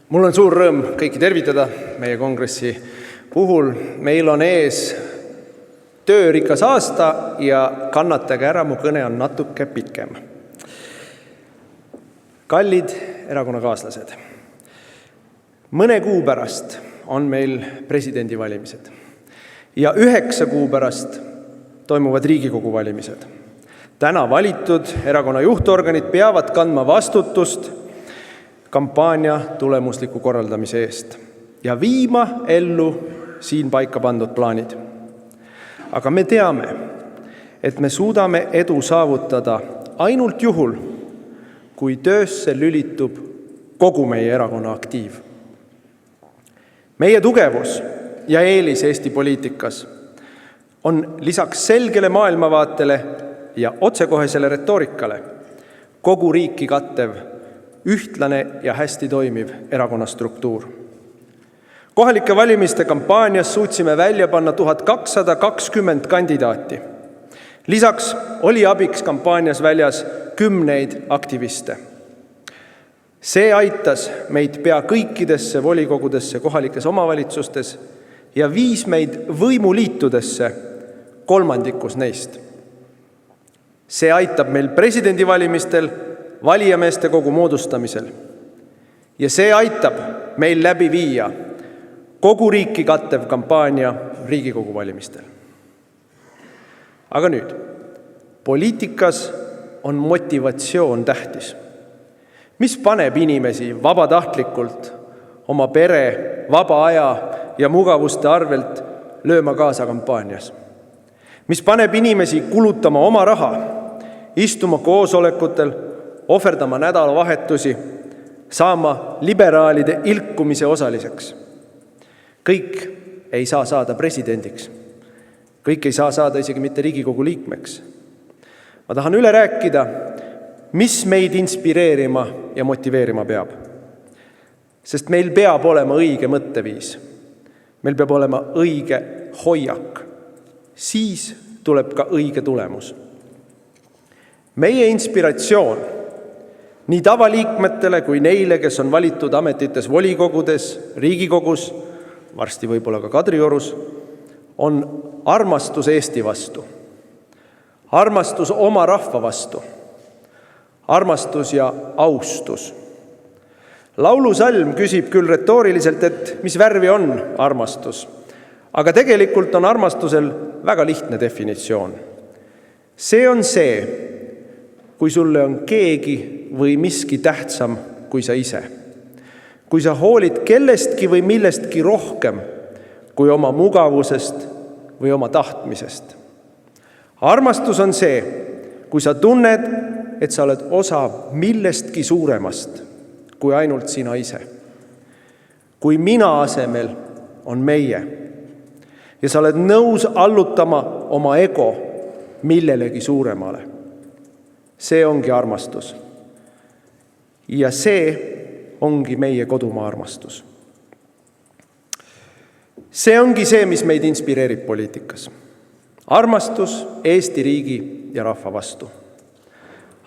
Mul on suur rõõm kõiki tervitada meie kongressi puhul. Meil on ees töörikas aasta ja kannatage ära, mu kõne on natuke pikem. Kallid erakonnakaaslased, mõne kuu pärast on meil presidendivalimised ja 9 kuu pärast toimuvad Riigikogu valimised. Täna valitud erakonna juhtorganid peavad kandma vastutust kampaania tulemusliku korraldamise eest ja viima ellu siin paika pandud plaanid. Aga me teame, et me suudame edu saavutada ainult juhul, kui töösse lülitub kogu meie erakonna aktiiv. Meie tugevus ja eelis Eesti poliitikas on lisaks selgele maailmavaatele ja otsekohesele retoorikale kogu riiki kattev ühtlane ja hästi toimiv erakonna struktuur. Kohalike valimiste kampaanias suutsime välja panna 1220 kandidaati. Lisaks oli abiks kampaanias väljas 10 aktiviste. See aitas meid pea kõikidesse volikogudesse kohalikes omavalitsustes ja viis meid võimuliitudesse kolmandikus neist. See aitab meil presidendivalimistel valijameeste kogu moodustamisel ja see aitab meil läbi viia kogu riiki kattev kampaania Riigikogu valimistel. Aga nüüd, poliitikas on motivatsioon tähtis. Mis paneb inimesi vabatahtlikult oma pere, vaba aja ja mugavuste arvelt lööma kaasa kampaanias? Mis paneb inimesi kulutama oma raha, istuma koosolekutel, ohverdama nädalavahetusi, saama liberaalide ilkumise osaliseks? Kõik ei saa saada presidendiks. Kõik ei saa saada isegi mitte Riigikogu liikmeks. Ma tahan üle rääkida, mis meid inspireerima ja motiveerima peab. Sest meil peab olema õige mõtteviis. Meil peab olema õige hoiak. Siis tuleb ka õige tulemus. Meie inspiratsioon nii tavaliikmetele kui neile, kes on valitud ametites volikogudes, Riigikogus, varsti võib-olla ka Kadriorus, on armastus Eesti vastu, armastus oma rahva vastu, armastus ja austus. Laulusalm küsib küll retooriliselt, et mis värvi on armastus, aga tegelikult on armastusel väga lihtne definitsioon. See on see, kui sulle on keegi või miski tähtsam kui sa ise. Kui sa hoolid kellestki või millestki rohkem kui oma mugavusest või oma tahtmisest. Armastus on see, kui sa tunned, et sa oled osa millestki suuremast kui ainult sina ise. Kui mina asemel on meie ja sa oled nõus allutama oma ego millelegi suuremale. See ongi armastus. Ja see ongi meie kodumaa armastus. See ongi see, mis meid inspireerib poliitikas. Armastus Eesti riigi ja rahva vastu.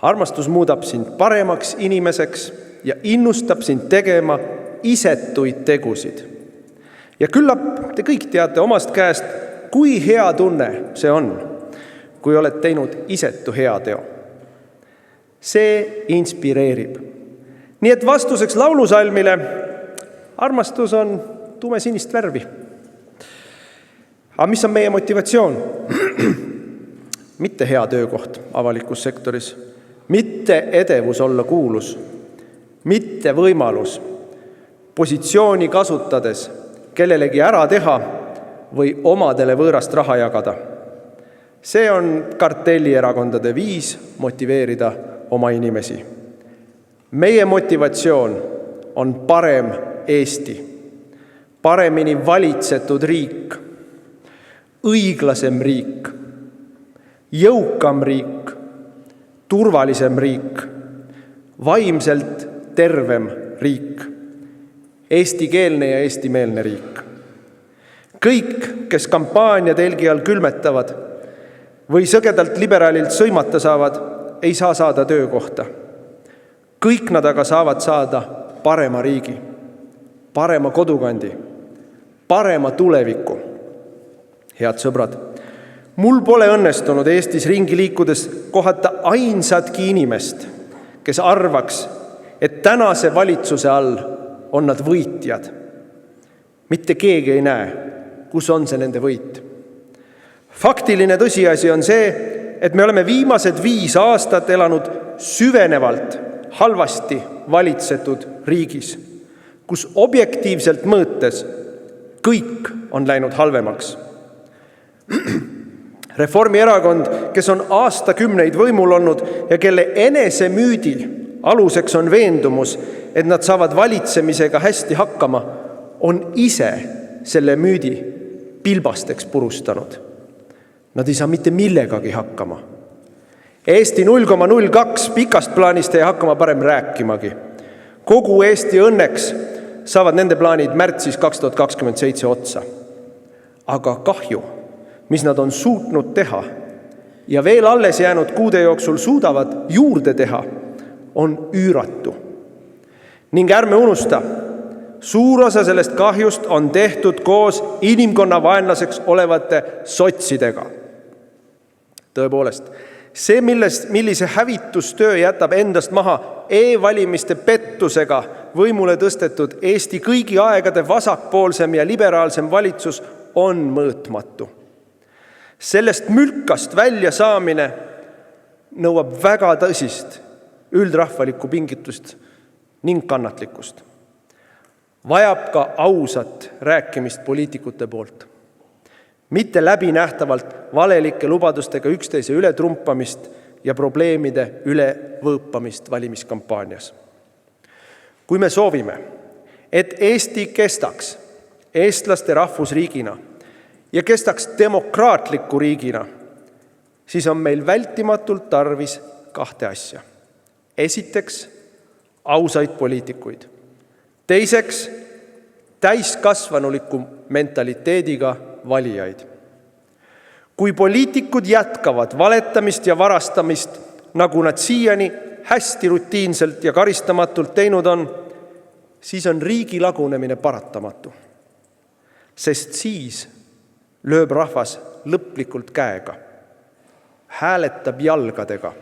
Armastus muudab sind paremaks inimeseks ja innustab sind tegema isetuid tegusid. Ja küllap te kõik teate omast käest, kui hea tunne see on, kui oled teinud isetu hea teo. See inspireerib. Nii et vastuseks laulusalmile, armastus on tumesinist värvi. Aga mis on meie motivatsioon? Mitte hea töökoht avalikus sektoris, mitte edevus olla kuulus, mitte võimalus positsiooni kasutades kellelegi ära teha või omadele võõrast raha jagada. See on kartellierakondade viis motiveerida oma inimesi. Meie motivatsioon on parem Eesti, paremini valitsetud riik, õiglasem riik, jõukam riik, turvalisem riik, vaimselt tervem riik, eestikeelne ja eestimeelne riik. Kõik, kes kampaania telgi all külmetavad või sõgedalt liberaalilt sõimata saavad, ei saa saada töökohta. Kõik nad aga saavad saada parema riigi. parema kodukandi, parema tuleviku. Head sõbrad, mul pole õnnestunud Eestis ringi liikudes kohata ainsatki inimest, kes arvaks, et tänase valitsuse all on nad võitjad. Mitte keegi ei näe, kus on see nende võit. Faktiline tõsiasi on see, et me oleme viimased 5 aastat elanud süvenevalt halvasti valitsetud riigis, kus objektiivselt mõõtes kõik on läinud halvemaks. Reformierakond, kes on aastakümneid võimul olnud ja kelle enesemüüdi aluseks on veendumus, et nad saavad valitsemisega hästi hakkama, on ise selle müüdi pilbasteks purustanud. Nad ei saa mitte millegagi hakkama. Eesti 0,02 pikast plaanist ei hakkama parem rääkimagi. Kogu Eesti õnneks saavad nende plaanid märtsis 2027 otsa. Aga kahju, mis nad on suutnud teha ja veel alles jäänud kuude jooksul suudavad juurde teha, on üüratu. Ning ärme unusta, suur osa sellest kahjust on tehtud koos inimkonna vaenlaseks olevate sotsidega. Tõepoolest, see, millise hävitustöö jätab endast maha e-valimiste pettusega võimule tõstetud Eesti kõigi aegade vasakpoolsem ja liberaalsem valitsus, on mõõtmatu. Sellest mülkast välja saamine nõuab väga tõsist üldrahvalikku pingitust ning kannatlikkust. Vajab ka ausat rääkimist poliitikute poolt. Mitte läbinähtavalt valelike lubadustega üksteise üle trumpamist ja probleemide üle võõpamist valimiskampaanias. Kui me soovime, et Eesti kestaks eestlaste rahvusriigina ja kestaks demokraatliku riigina, siis on meil vältimatult tarvis 2 asja. Esiteks, ausaid poliitikuid. Teiseks, täiskasvanuliku mentaliteediga valijaid. Kui poliitikud jätkavad valetamist ja varastamist, nagu nad siiani hästi rutiinselt ja karistamatult teinud on, siis on riigi lagunemine paratamatu. Sest siis lööb rahvas lõplikult käega, hääletab jalgadega.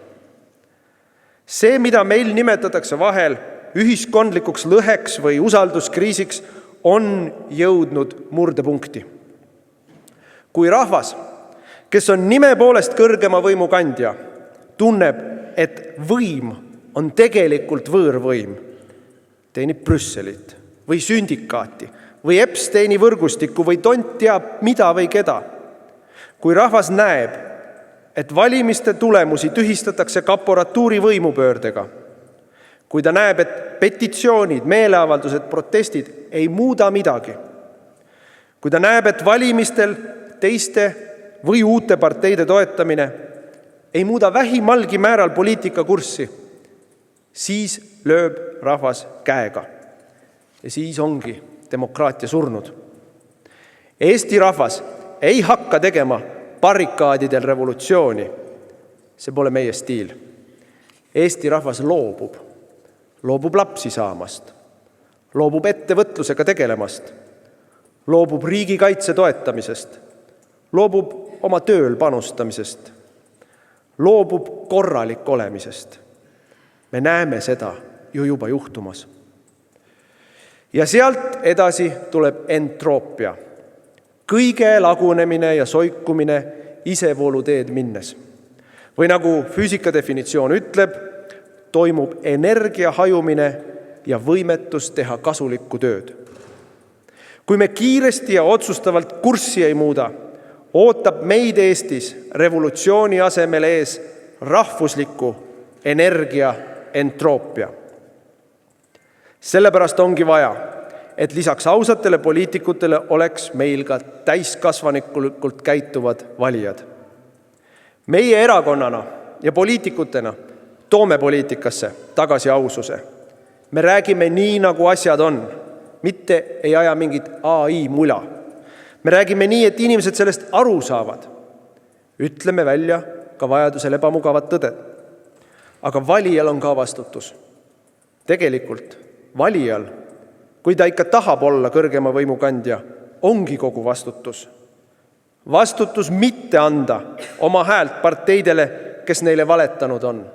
See, mida meil nimetatakse vahel ühiskondlikuks lõheks või usalduskriisiks, on jõudnud murdepunkti. Kui rahvas, kes on nime poolest kõrgema võimu kandja, tunneb, et võim on tegelikult võõrvõim, teenib Brüsselit või sündikaati või Epsteini võrgustikku või tont teab mida või keda. Kui rahvas näeb, et valimiste tulemusi tühistatakse kaporatuuri võimupöördega, kui ta näeb, et petitsioonid, meeleavaldused, protestid ei muuda midagi, kui ta näeb, et valimistel teiste või uute parteide toetamine ei muuda vähimalgi määral poliitika kurssi, siis lööb rahvas käega. Ja siis ongi demokraatia surnud. Eesti rahvas ei hakka tegema barrikaadidel revolutsiooni. See pole meie stiil. Eesti rahvas loobub lapsi saamast, loobub ettevõtlusega tegelemast, loobub riigikaitse toetamisest, loobub oma tööl panustamisest, loobub korralik olemisest. Me näeme seda ju juba juhtumas. Ja sealt edasi tuleb entroopia, kõige lagunemine ja soikumine isevoolu teed minnes. Või nagu füüsika definitsioon ütleb, toimub energia hajumine ja võimetus teha kasulikku tööd. Kui me kiiresti ja otsustavalt kurssi ei muuda, ootab meid Eestis revolutsiooni asemel ees rahvusliku energia entroopia. Sellepärast ongi vaja, et lisaks ausatele poliitikutele oleks meil ka täiskasvanikult käituvad valijad. Meie erakonnana ja poliitikutena toome poliitikasse tagasi aususe. Me räägime nii, nagu asjad on, mitte ei aja mingit AI mula. Me räägime nii, et inimesed sellest aru saavad. Ütleme välja ka vajadusel ebamugavad tõded. Aga valijal on ka vastutus. Tegelikult valijal kui ta ikka tahab olla kõrgema võimukandja, ongi kogu vastutus. Vastutus mitte anda oma häält parteidele, kes neile valetanud on.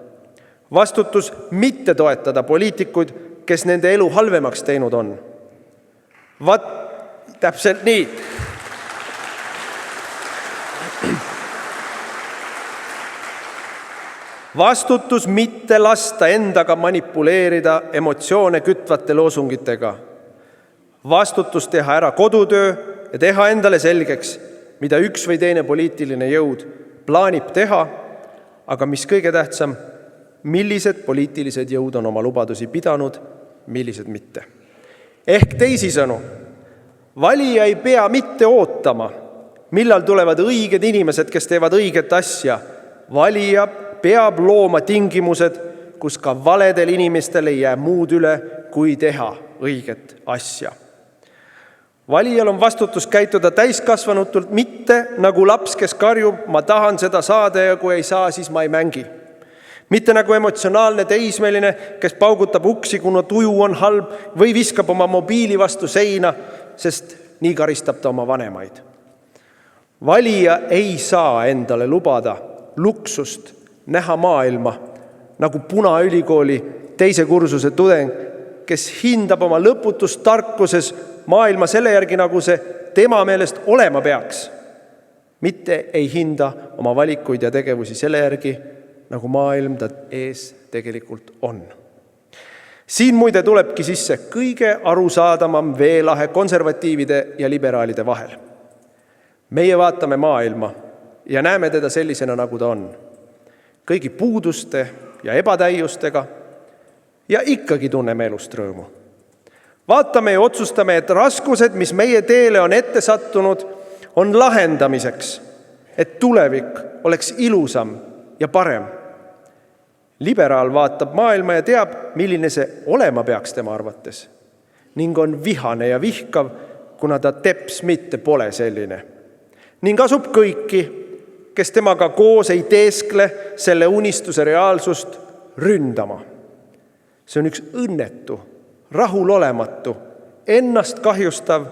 Vastutus mitte toetada poliitikuid, kes nende elu halvemaks teinud on. Täpselt nii. Vastutus mitte lasta endaga manipuleerida emotsioone kütvate loosungitega. Vastutus teha ära kodutöö ja teha endale selgeks, mida üks või teine poliitiline jõud plaanib teha, aga mis kõige tähtsam, millised poliitilised jõud on oma lubadusi pidanud, millised mitte. Ehk teisisõnu, valija ei pea mitte ootama, millal tulevad õiged inimesed, kes teevad õiget asja. Valija peab looma tingimused, kus ka valedel inimestel ei jää muud üle, kui teha õiget asja. Valijal on vastutus käituda täiskasvanutult, mitte nagu laps, kes karjub, ma tahan seda saada ja kui ei saa, siis ma ei mängi. Mitte nagu emotsionaalne teismeline, kes paugutab uksi, kuna tuju on halb või viskab oma mobiili vastu seina, sest nii karistab ta oma vanemaid. Valija ei saa endale lubada luksust näha maailma nagu Punaülikooli teise kursuse tudeng, kes hindab oma lõputus tarkuses maailma selle järgi, nagu see tema meelest olema peaks. Mitte ei hinda oma valikuid ja tegevusi selle järgi, nagu maailm ta ees tegelikult on. Siin muide tulebki sisse kõige arusaadamam veelahe konservatiivide ja liberaalide vahel. Meie vaatame maailma ja näeme teda sellisena, nagu ta on. Kõigi puuduste ja ebatäiustega ja ikkagi tunneme elust rõõmu. Vaatame ja otsustame, et raskused, mis meie teele on ette sattunud, on lahendamiseks, et tulevik oleks ilusam ja parem. Liberaal vaatab maailma ja teab, milline see olema peaks tema arvates, ning on vihane ja vihkav, kuna ta teps mitte pole selline. Ning asub kõiki, kes temaga koos ei teeskle selle unistuse reaalsust ründama. See on üks õnnetu, rahulolematu, ennast kahjustav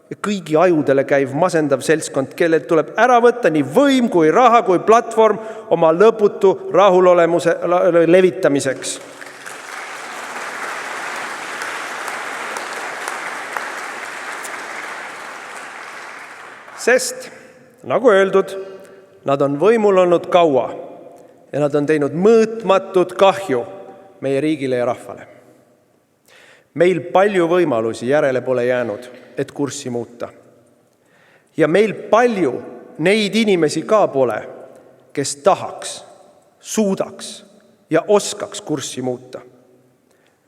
ja kõigi ajudele käiv masendav seltskond, kellelt tuleb ära võtta nii võim kui raha kui platvorm oma lõputu rahulolemuse levitamiseks. Sest, nagu öeldud, nad on võimul olnud kaua ja nad on teinud mõõtmatut kahju meie riigile ja rahvale. Meil palju võimalusi järele pole jäänud, et kurssi muuta. Ja meil palju neid inimesi ka pole, kes tahaks, suudaks ja oskaks kurssi muuta.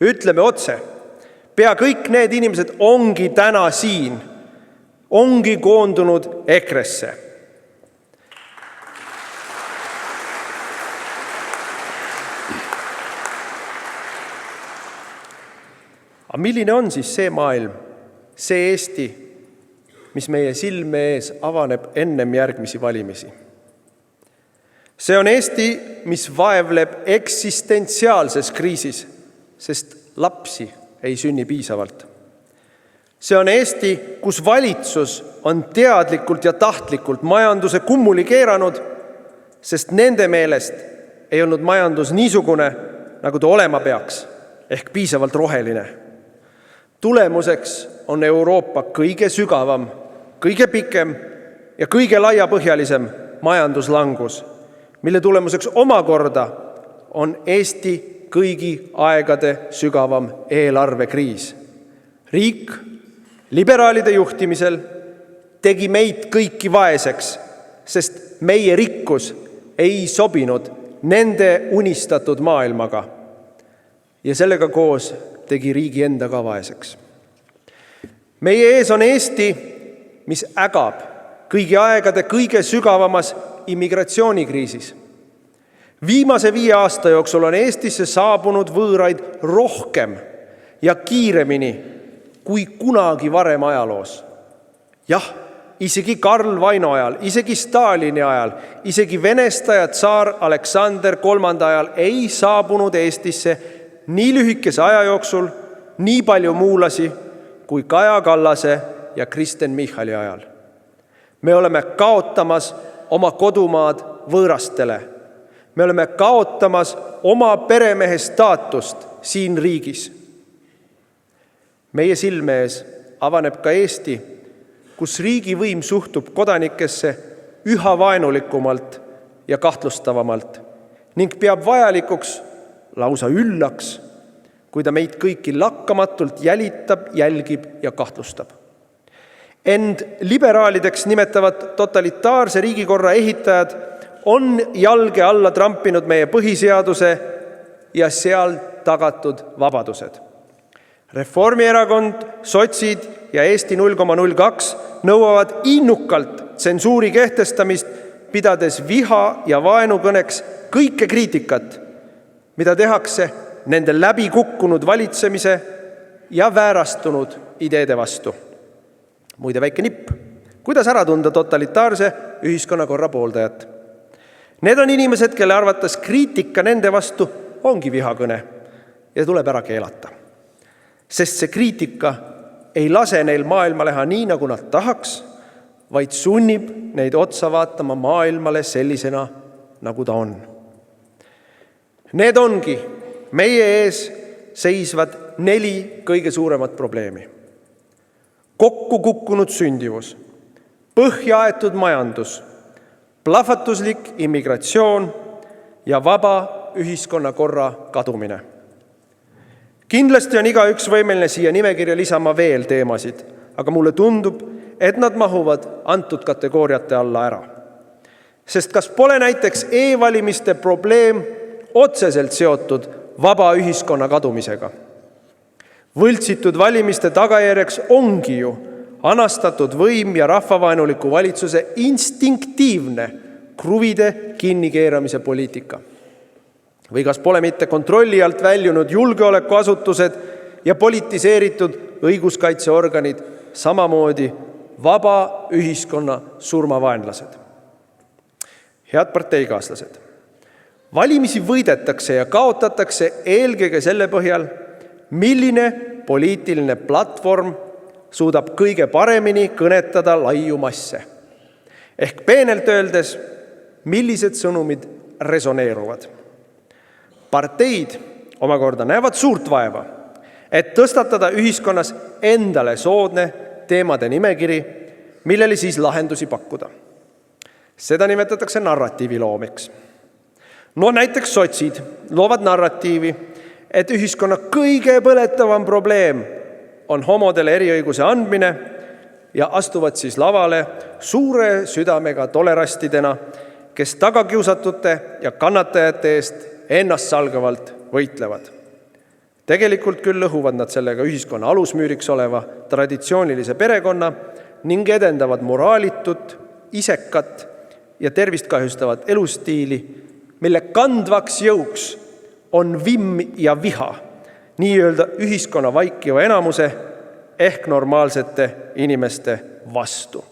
Ütleme otse, pea kõik need inimesed ongi täna siin, ongi koondunud EKRE-sse. Aga milline on siis see maailm, see Eesti, mis meie silme ees avaneb ennem järgmisi valimisi? See on Eesti, mis vaevleb eksistentsiaalses kriisis, sest lapsi ei sünni piisavalt. See on Eesti, kus valitsus on teadlikult ja tahtlikult majanduse kummuli keeranud, sest nende meelest ei olnud majandus niisugune, nagu ta olema peaks, ehk piisavalt roheline. Tulemuseks on Euroopa kõige sügavam, kõige pikem ja kõige laiapõhjalisem majanduslangus, mille tulemuseks omakorda on Eesti kõigi aegade sügavam eelarvekriis. Riik liberaalide juhtimisel tegi meid kõiki vaeseks, sest meie rikkus ei sobinud nende unistatud maailmaga ja sellega koos tegi riigi enda ka vaeseks. Meie ees on Eesti, mis ägab kõigi aegade kõige sügavamas immigratsioonikriisis. Viimase 5 aasta jooksul on Eestisse saabunud võõraid rohkem ja kiiremini kui kunagi varem ajaloos. Jah, isegi Karl Vaino ajal, isegi Stalini ajal, isegi venestajad tsaar Aleksander III ajal ei saabunud Eestisse nii lühikese aja jooksul nii palju muulasi kui Kaja Kallase ja Kristen Michali ajal. Me oleme kaotamas oma kodumaad võõrastele. Me oleme kaotamas oma peremehe staatust siin riigis. Meie silme ees avaneb ka Eesti, kus riigivõim suhtub kodanikesse üha vaenulikumalt ja kahtlustavamalt ning peab vajalikuks, lausa üllaks, kui ta meid kõiki lakkamatult jälitab, jälgib ja kahtlustab. End liberaalideks nimetavad totalitaarse riigikorra ehitajad on jalge alla trampinud meie põhiseaduse ja seal tagatud vabadused. Reformierakond, sotsid ja Eesti 0,02 nõuavad innukalt tsensuuri kehtestamist, pidades viha ja vaenukõneks kõike kriitikat, mida tehakse nende läbikukkunud valitsemise ja väärastunud ideede vastu. Muide väike nipp, kuidas ära tunda totalitaarse ühiskonnakorra pooldajat. Need on inimesed, kelle arvates kriitika nende vastu ongi vihakõne ja tuleb ära keelata. Sest see kriitika ei lase neil maailma leha nii, nagu nad tahaks, vaid sunnib neid otsa vaatama maailmale sellisena, nagu ta on. Need ongi meie ees seisvad 4 kõige suuremat probleemi. Kokku kukkunud sündivus, põhjaaetud majandus, plahvatuslik immigratsioon ja vaba ühiskonnakorra kadumine. Kindlasti on igaüks võimeline siia nimekirja lisama veel teemasid, aga mulle tundub, et nad mahuvad antud kategooriate alla ära. Sest kas pole näiteks e-valimiste probleem otseselt seotud vaba ühiskonna kadumisega? Võltsitud valimiste tagajärjeks ongi ju anastatud võim ja rahvavaenuliku valitsuse instinktiivne kruvide kinnikeeramise poliitika. Või kas pole mitte kontrolli alt väljunud julgeolekuasutused ja politiseeritud õiguskaitseorganid samamoodi vaba ühiskonna surmavaenlased? Head parteikaaslased, valimisi võidetakse ja kaotatakse eelkõige selle põhjal, milline poliitiline platvorm suudab kõige paremini kõnetada laiu masse. Ehk peenelt öeldes, millised sõnumid resoneeruvad. Parteid omakorda näevad suurt vaeva, et tõstatada ühiskonnas endale soodne teemade nimekiri, millele siis lahendusi pakkuda. Seda nimetatakse narratiiviloomeks. No näiteks sotsid loovad narratiivi, et ühiskonna kõige põletavam probleem on homodele eriõiguse andmine ja astuvad siis lavale suure südamega tolerastidena, kes tagakiusatute ja kannatajate eest ennast salgavalt võitlevad. Tegelikult küll lõhuvad nad sellega ühiskonna alusmüüriks oleva traditsioonilise perekonna ning edendavad moraalitut, isekat ja tervist kahjustavat elustiili, mille kandvaks jõuks on vimm ja viha, nii-öelda ühiskonna vaikiva enamuse ehk normaalsete inimeste vastu.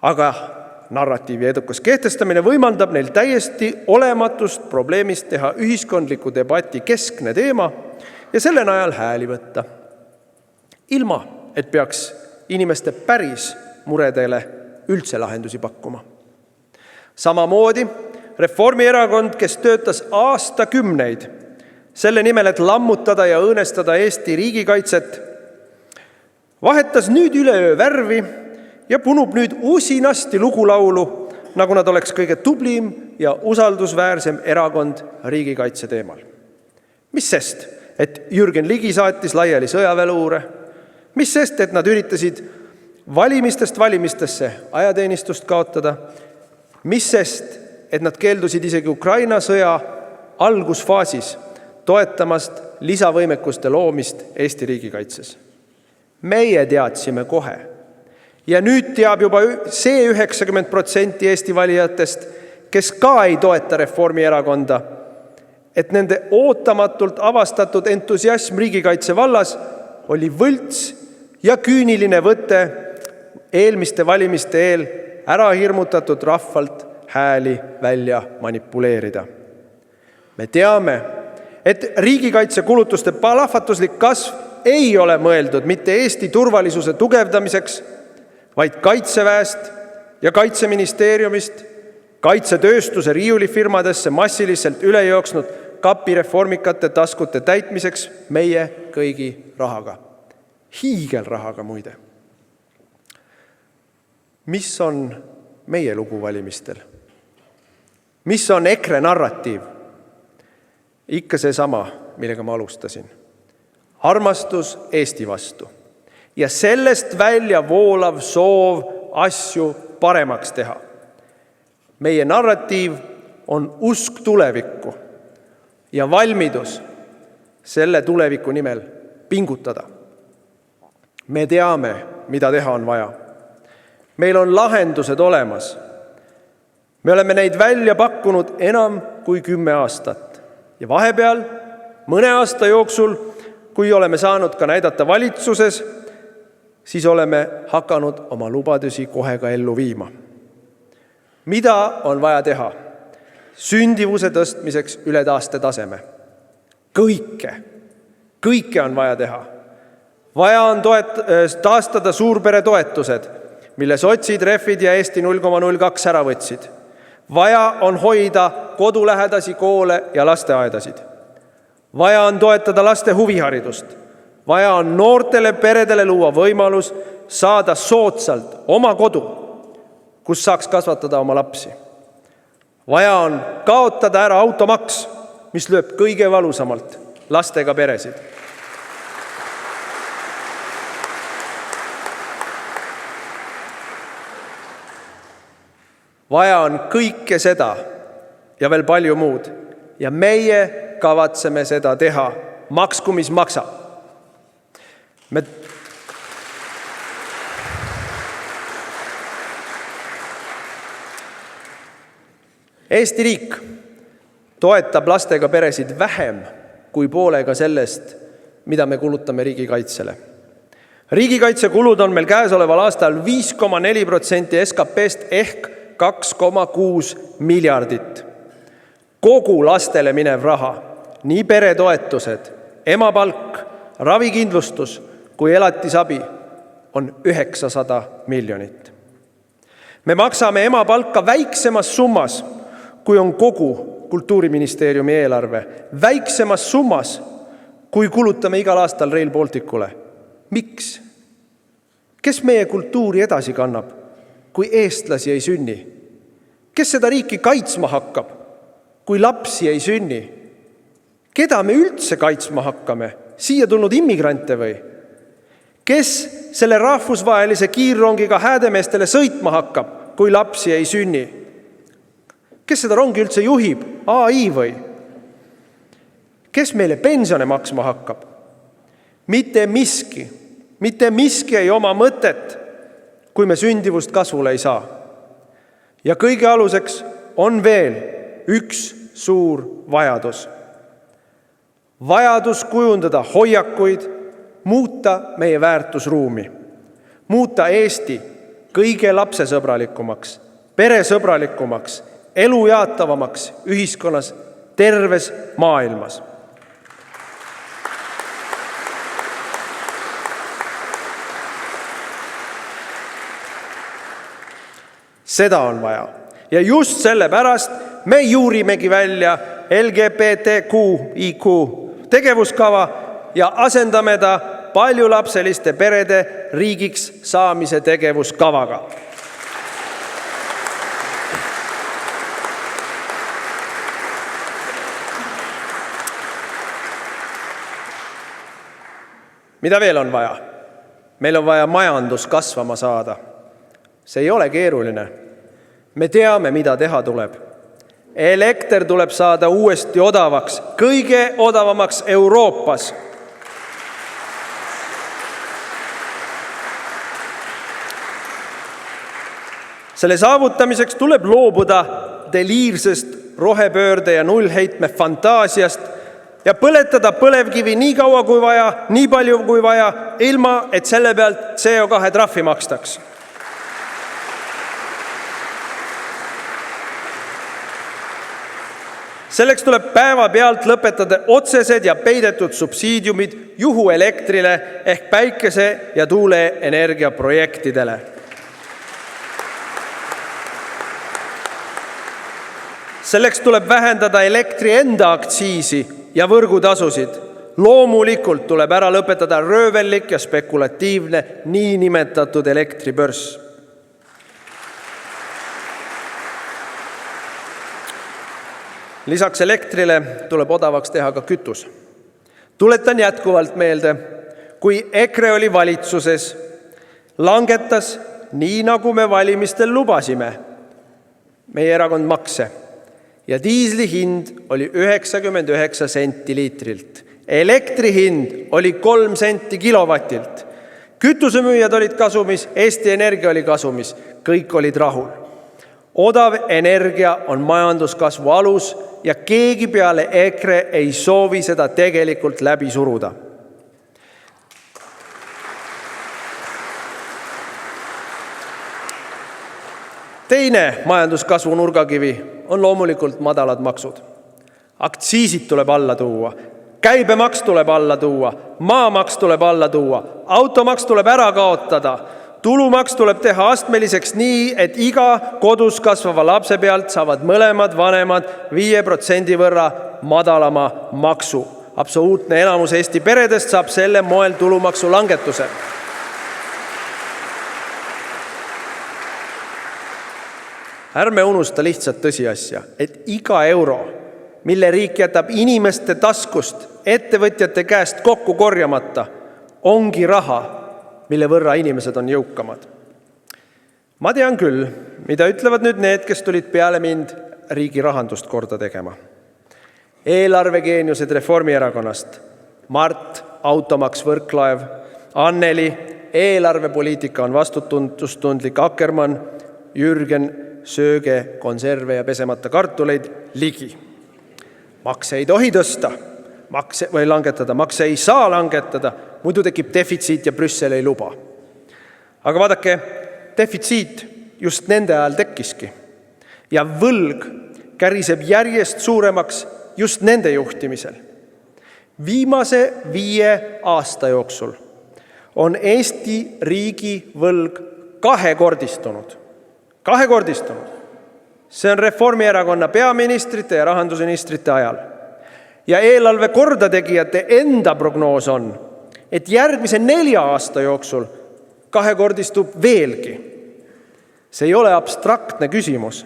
Aga narratiivi edukas kehtestamine võimaldab neil täiesti olematust probleemist teha ühiskondliku debati keskne teema ja selle najal hääli võtta. Ilma, et peaks inimeste päris muredele üldse lahendusi pakkuma. Samamoodi Reformierakond, kes töötas aastakümneid selle nimel, et lammutada ja õõnestada Eesti riigikaitset, vahetas nüüd üleöö värvi ja punub nüüd usinasti lugulaulu, nagu nad oleks kõige tublim ja usaldusväärsem erakond riigikaitse teemal. Mis sest, et Jürgen Ligi saatis laiali sõjaväeluure? Mis sest, et nad üritasid valimistest valimistesse ajateenistust kaotada? Mis sest, et nad keeldusid isegi Ukraina sõja algusfaasis toetamast lisavõimekuste loomist Eesti riigikaitses? Meie teadsime kohe. Ja nüüd teab juba see 90% Eesti valijatest, kes ka ei toeta Reformierakonda, et nende ootamatult avastatud entusiasm riigikaitse vallas oli võlts ja küüniline võte eelmiste valimiste eel ära hirmutatud rahvalt hääli välja manipuleerida. Me teame, et riigikaitsekulutuste plahvatuslik kasv ei ole mõeldud mitte Eesti turvalisuse tugevdamiseks, vaid kaitseväest ja kaitseministeeriumist kaitsetööstuse riiulifirmadesse massiliselt üle jooksnud kapireformikate taskute täitmiseks meie kõigi rahaga. Hiigelrahaga muide. Mis on meie lugu valimistel? Mis on EKRE narratiiv? Ikka see sama, millega ma alustasin. Armastus Eesti vastu. Ja sellest välja voolav soov asju paremaks teha. Meie narratiiv on usk tulevikku ja valmidus selle tuleviku nimel pingutada. Me teame, mida teha on vaja. Meil on lahendused olemas. Me oleme neid välja pakkunud enam kui 10 aastat. Ja vahepeal, mõne aasta jooksul, kui oleme saanud ka näidata valitsuses, siis oleme hakanud oma lubadusi kohe ka ellu viima. Mida on vaja teha? Sündivuse tõstmiseks üle taastetaseme. Kõike on vaja teha. Vaja on taastada suurpere toetused, mille sotsid, refid ja Eesti 0,02 ära võtsid. Vaja on hoida kodulähedasi koole ja lasteaedasid. Vaja on toetada laste huviharidust. Vaja on noortele peredele luua võimalus saada soodsalt oma kodu, kus saaks kasvatada oma lapsi. Vaja on kaotada ära automaks, mis lööb kõige valusamalt lastega peresid. Vaja on kõike seda ja veel palju muud. Ja meie kavatseme seda teha. Maksku, mis maksab. Eesti riik toetab lastega peresid vähem kui poolega sellest, mida me kulutame riigikaitsele. Riigikaitsekulud on meil käesoleval aastal 5,4% SKP-st ehk 2,6 miljardit. Kogu lastele minev raha, nii peretoetused, emapalk, ravikindlustus kui elatisabi on 900 miljonit. Me maksame emapalka väiksemas summas, kui on kogu Kultuuriministeeriumi eelarve, väiksemas summas, kui kulutame igal aastal Rail Balticule. Miks? Kes meie kultuuri edasi kannab, kui eestlasi ei sünni? Kes seda riiki kaitsma hakkab, kui lapsi ei sünni? Keda me üldse kaitsma hakkame? Siia tulnud immigrante või? Kes selle rahvusvahelise kiirrongiga häädemeestele sõitma hakkab, kui lapsi ei sünni? Kes seda rongi üldse juhib? AI või? Kes meile pensione maksma hakkab? Mitte miski ei oma mõtet, kui me sündivust kasvule ei saa. Ja kõige aluseks on veel üks suur vajadus. Vajadus kujundada hoiakuid, muuta meie väärtusruumi, muuta Eesti kõige lapsesõbralikumaks, peresõbralikumaks, elujaatavamaks ühiskonnas terves maailmas. Seda on vaja. Ja just sellepärast me juurimegi välja LGBTQIQ tegevuskava ja asendame ta paljulapseliste perede riigiks saamise tegevuskavaga. Mida veel on vaja? Meil on vaja majandus kasvama saada. See ei ole keeruline. Me teame, mida teha tuleb. Elekter tuleb saada uuesti odavaks, kõige odavamaks Euroopas. Selle saavutamiseks tuleb loobuda deliirsest rohepöörde ja nullheitme fantaasiast ja põletada põlevkivi nii kaua kui vaja, nii palju kui vaja, ilma et selle pealt CO2 trahvi makstaks. Selleks tuleb päevapealt lõpetada otsesed ja peidetud subsiidiumid juhuelektrile ehk päikese- ja tuuleenergia projektidele. Selleks tuleb vähendada elektri enda aktsiisi ja võrgutasusid. Loomulikult tuleb ära lõpetada röövellik ja spekulatiivne niinimetatud elektribörs. Lisaks elektrile tuleb odavaks teha ka kütus. Tuletan jätkuvalt meelde, kui EKRE oli valitsuses, langetas, nii nagu me valimistel lubasime, meie erakond makse ja diisli hind oli 99 senti liitrilt. Elektri hind oli 3 senti kilovatilt. Kütusemüüjad olid kasumis, Eesti Energia oli kasumis, kõik olid rahul. Odav energia on majanduskasvu alus ja keegi peale EKRE ei soovi seda tegelikult läbi suruda. Teine majanduskasvu nurgakivi on loomulikult madalad maksud. Aktsiisid tuleb alla tuua, käibemaks tuleb alla tuua, maamaks tuleb alla tuua, automaks tuleb ära kaotada, tulumaks tuleb teha astmeliseks nii, et iga kodus kasvava lapse pealt saavad mõlemad vanemad 5% võrra madalama maksu. Absoluutne enamus Eesti peredest saab selle moel tulumaksu langetuse. Ärme unusta lihtsalt tõsiasja, et iga euro, mille riik jätab inimeste taskust, ettevõtjate käest kokku korjamata, ongi raha, mille võrra inimesed on jõukamad. Ma tean küll, mida ütlevad nüüd need, kes tulid peale mind riigi rahandust korda tegema. Eelarvegeeniused Reformierakonnast, Mart, automaks Võrklaev, Anneli, eelarvepoliitika on vastutustundlik Akkermann, Jürgen, sööge konserve ja pesemata kartuleid, Ligi. Makse ei tohi tõsta, või langetada, makse ei saa langetada, muidu tekib defitsiit ja Brüssel ei luba. Aga vaadake, defitsiit just nende ajal tekkiski. Ja võlg käriseb järjest suuremaks just nende juhtimisel. Viimase 5 aasta jooksul on Eesti riigi võlg kahekordistunud. See on Reformierakonna peaministrite ja rahandusministrite ajal. Ja eelarve kordategijate enda prognoos on, et järgmise 4 aasta jooksul kahekordistub veelgi. See ei ole abstraktne küsimus.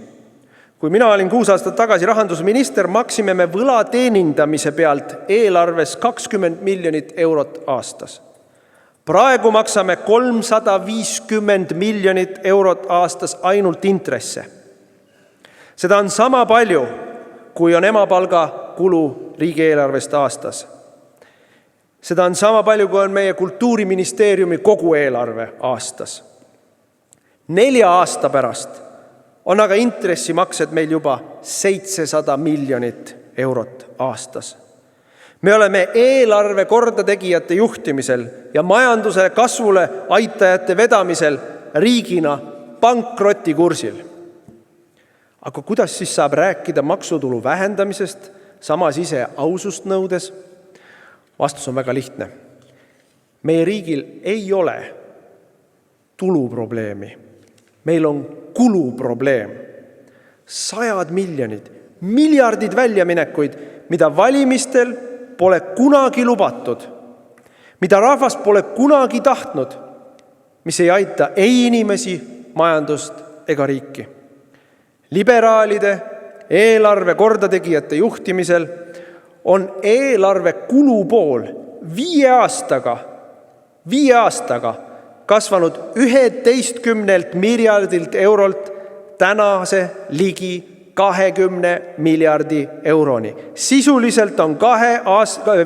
Kui mina olin 6 aastat tagasi rahandusminister, maksime me võla teenindamise pealt eelarves 20 miljonit eurot aastas. Praegu maksame 350 miljonit eurot aastas ainult intresse. Seda on sama palju, kui on emapalga kulu riigieelarvest aastas. Seda on sama palju, kui on meie Kultuuriministeeriumi kogu eelarve aastas. 4 aasta pärast on aga intressimaksed meil juba 700 miljonit eurot aastas. Me oleme eelarve kordategijate juhtimisel ja majanduse kasvule aitajate vedamisel riigina pankrotikursil. Aga kuidas siis saab rääkida maksutulu vähendamisest, samas ise ausust nõudes? Vastus on väga lihtne. Meie riigil ei ole tuluprobleemi. Meil on kuluprobleem. 100 miljonid, miljardid väljaminekuid, mida valimistel pole kunagi lubatud, mida rahvas pole kunagi tahtnud, mis ei aita ei inimesi, majandust ega riiki. Liberaalide eelarve kordategijate juhtimisel on eelarve kulupool 5 aastaga kasvanud 11 miljardilt eurolt tänase ligi 20 miljardi euroni. Sisuliselt on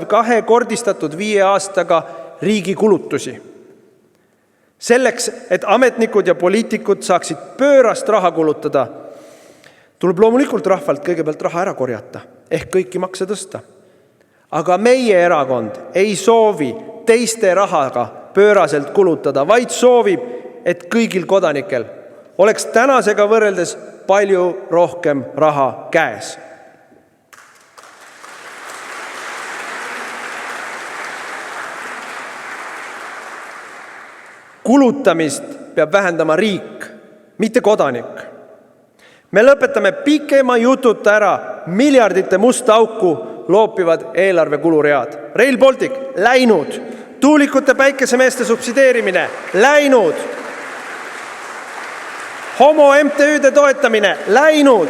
kahekordistatud 5 aastaga riigi kulutusi. Selleks, et ametnikud ja poliitikud saaksid pöörast raha kulutada, tuleb loomulikult rahvalt kõigepealt raha ära korjata, ehk kõiki makse tõsta. Aga meie erakond ei soovi teiste rahaga pööraselt kulutada, vaid soovib, et kõigil kodanikel oleks tänasega võrreldes palju rohkem raha käes. Kulutamist peab vähendama riik, mitte kodanik. Me lõpetame pikema jututa ära miljardite musta auku loopivad eelarve kuluread. Rail Baltic läinud, tuulikute päikesemeeste subsideerimine läinud, homo MTÜ-de toetamine läinud,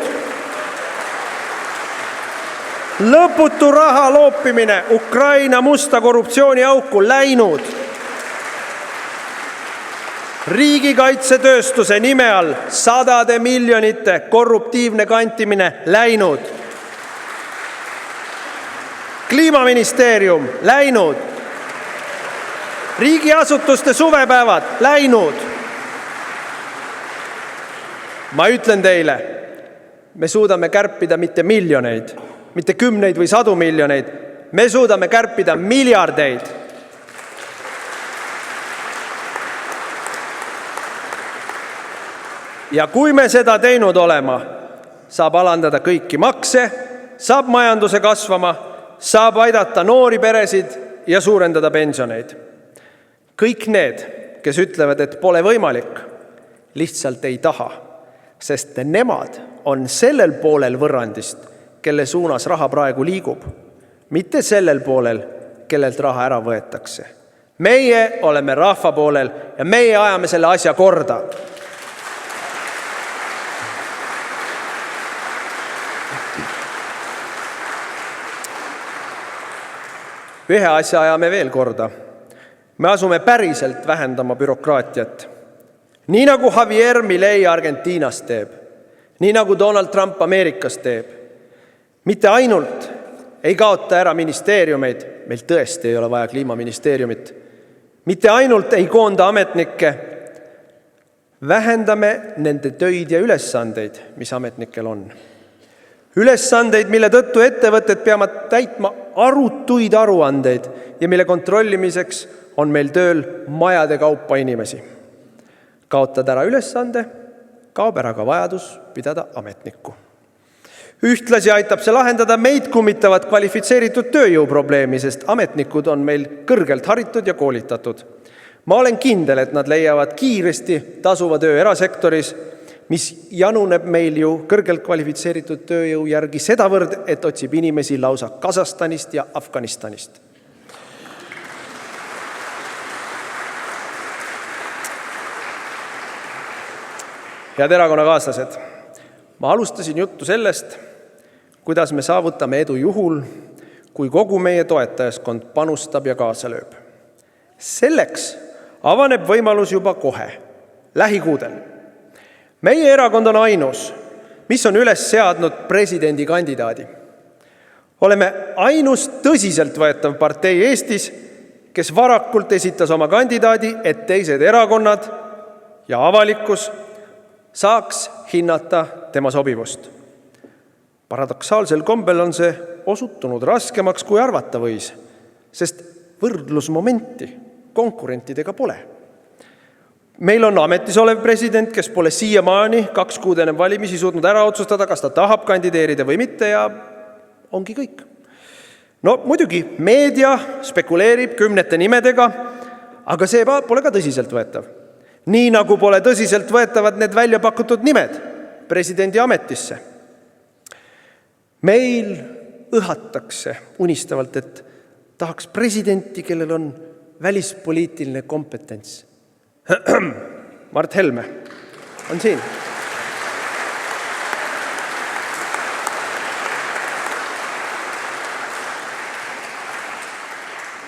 lõputu raha loopimine Ukraina musta korruptsiooniauku läinud, riigikaitsetööstuse nime all 100 miljonite korruptiivne kantimine läinud, kliimaministeerium läinud, riigiasutuste suvepäevad läinud. Ma ütlen teile, me suudame kärpida mitte miljoneid, mitte kümneid või 100 miljoneid, me suudame kärpida miljardeid. Ja kui me seda teinud olema, saab alandada kõiki makse, saab majanduse kasvama, saab aidata noori peresid ja suurendada pensioneid. Kõik need, kes ütlevad, et pole võimalik, lihtsalt ei taha, sest nemad on sellel poolel võrrandist, kelle suunas raha praegu liigub, mitte sellel poolel, kellelt raha ära võetakse. Meie oleme rahva poolel ja meie ajame selle asja korda. Ühe asja ajame veel korda. Me asume päriselt vähendama bürokraatiat. Nii nagu Javier Milei Argentiinas teeb. Nii nagu Donald Trump Ameerikas teeb. Mitte ainult ei kaota ära ministeeriumeid, meil tõesti ei ole vaja kliimaministeeriumit. Mitte ainult ei koonda ametnikke, vähendame nende töid ja ülesandeid, mis ametnikel on. Ülesandeid, mille tõttu ettevõtted peavad täitma arutuid aruandeid ja mille kontrollimiseks on meil tööl majade kaupa inimesi. Kaotad ära ülesande, kaob ära ka vajadus pidada ametnikku. Ühtlasi aitab see lahendada meid kummitavat kvalifitseeritud tööjõuprobleemi, sest ametnikud on meil kõrgelt haritud ja koolitatud. Ma olen kindel, et nad leiavad kiiresti tasuva töö erasektoris, mis januneb meil ju kõrgelt kvalifitseeritud tööjõu järgi sedavõrd, et otsib inimesi lausa Kasahstanist ja Afganistanist. Head erakonnakaaslased, ma alustasin juttu sellest, kuidas me saavutame edu juhul, kui kogu meie toetajaskond panustab ja kaasa lööb. Selleks avaneb võimalus juba kohe, lähikuudel. Meie erakond on ainus, mis on üles seadnud presidendikandidaadi. Oleme ainus tõsiselt võetav partei Eestis, kes varakult esitas oma kandidaadi, et teised erakonnad ja avalikkus saaks hinnata tema sobivust. Paradoksaalsel kombel on see osutunud raskemaks, kui arvata võis, sest võrdlusmomenti konkurentidega pole. Meil on ametis olev president, kes pole siiamaani 2 kuud enne valimisi suutnud ära otsustada, kas ta tahab kandideerida või mitte ja ongi kõik. No muidugi, meedia spekuleerib 10 nimedega, aga see pole ka tõsiselt võetav. Nii nagu pole tõsiselt võetavad need välja pakutud nimed presidendi ametisse. Meil õhatakse unistavalt, et tahaks presidenti, kellel on välispoliitiline kompetents. Mart Helme on siin.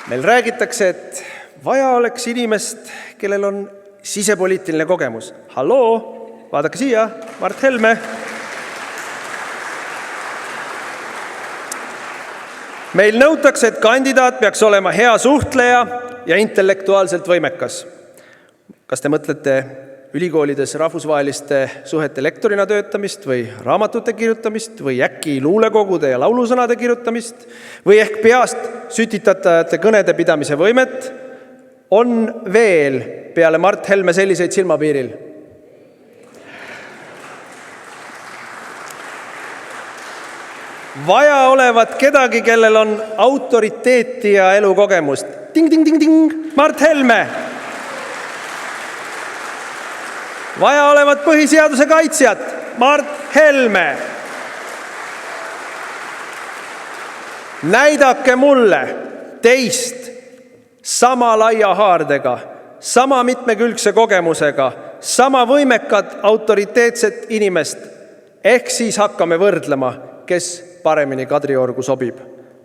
Meil räägitakse, et vaja oleks inimest, kellel on sisepoliitiline kogemus. Halloo, vaadake siia, Mart Helme. Meil nõutakse, et kandidaat peaks olema hea suhtleja ja intellektuaalselt võimekas. Kas te mõtlete ülikoolides rahvusvaheliste suhete lektorina töötamist või raamatute kirjutamist või äkki luulekogude ja laulusõnade kirjutamist või ehk peast sütitatajate kõnede pidamise võimet? On veel peale Mart Helme selliseid silmapiiril? Vaja olevat kedagi, kellel on autoriteeti ja elukogemust. Ting, ting, ting, ting, Mart Helme! vaja olevat põhiseaduse kaitsjat Mart Helme. Näidake mulle teist sama laia haardega, sama mitmekülgse kogemusega, sama võimekad autoriteetset inimest. Ehk siis hakkame võrdlema, kes paremini Kadriorgu sobib.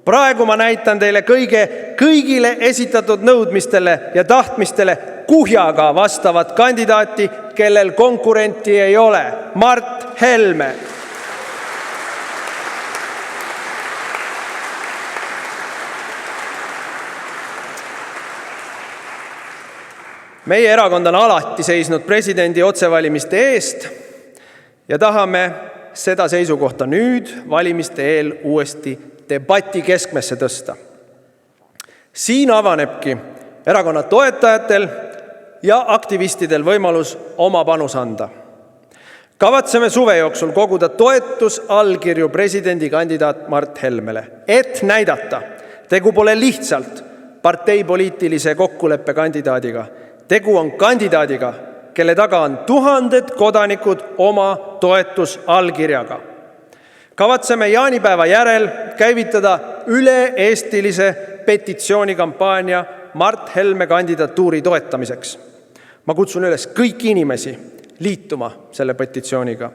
Praegu ma näitan teile kõigile esitatud nõudmistele ja tahtmistele kuhjaga vastavat kandidaati, kellel konkurenti ei ole. Mart Helme. Meie erakond on alati seisnud presidendi otsevalimiste eest ja tahame seda seisukohta nüüd valimiste eel uuesti debati keskmesse tõsta. Siin avanebki erakonna toetajatel ja aktivistidel võimalus oma panus anda. Kavatseme suve jooksul koguda toetusallkirju presidendikandidaat Mart Helmele, et näidata, tegu pole lihtsalt parteipoliitilise kokkuleppe kandidaadiga. Tegu on kandidaadiga, kelle taga on tuhanded kodanikud oma toetusallkirjaga. Kavatseme jaanipäeva järel käivitada üle-eestilise petitsioonikampaania Mart Helme kandidatuuri toetamiseks. Ma kutsun üles kõiki inimesi liituma selle petitsiooniga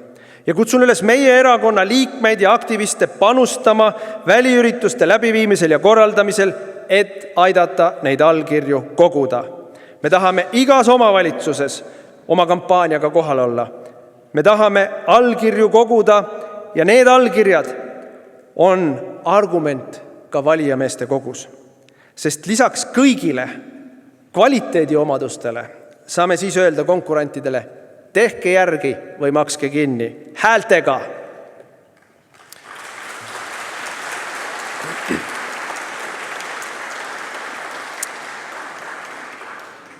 ja kutsun üles meie erakonna liikmeid ja aktiviste panustama väliürituste läbiviimisel ja korraldamisel, et aidata neid allkirju koguda. Me tahame igas omavalitsuses oma kampaaniaga kohal olla. Me tahame allkirju koguda ja need allkirjad on argument ka valijameeste kogus. Sest lisaks kõigile kvaliteediomadustele saame siis öelda konkurentidele, tehke järgi või makske kinni. Häältega.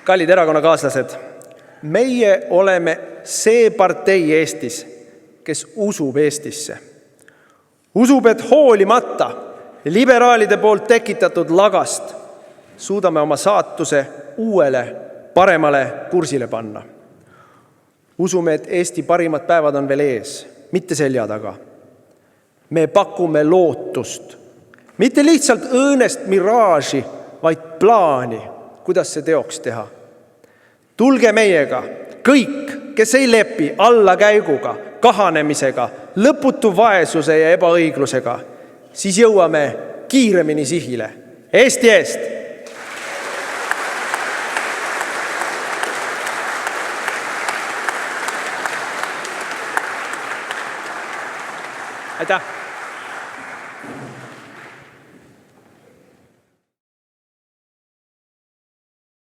Kallid erakonnakaaslased, meie oleme see partei Eestis, kes usub Eestisse. Usub, et hoolimata liberaalide poolt tekitatud lagast suudame oma saatuse uuele, paremale kursile panna. Usume, et Eesti parimad päevad on veel ees, mitte selja taga. Me pakume lootust, mitte lihtsalt õõnest miraaži, vaid plaani, kuidas see teoks teha. Tulge meiega, kõik, kes ei lepi allakäiguga, kahanemisega, lõputu vaesuse ja ebaõiglusega, siis jõuame kiiremini sihile. Eesti eest! Aitäh!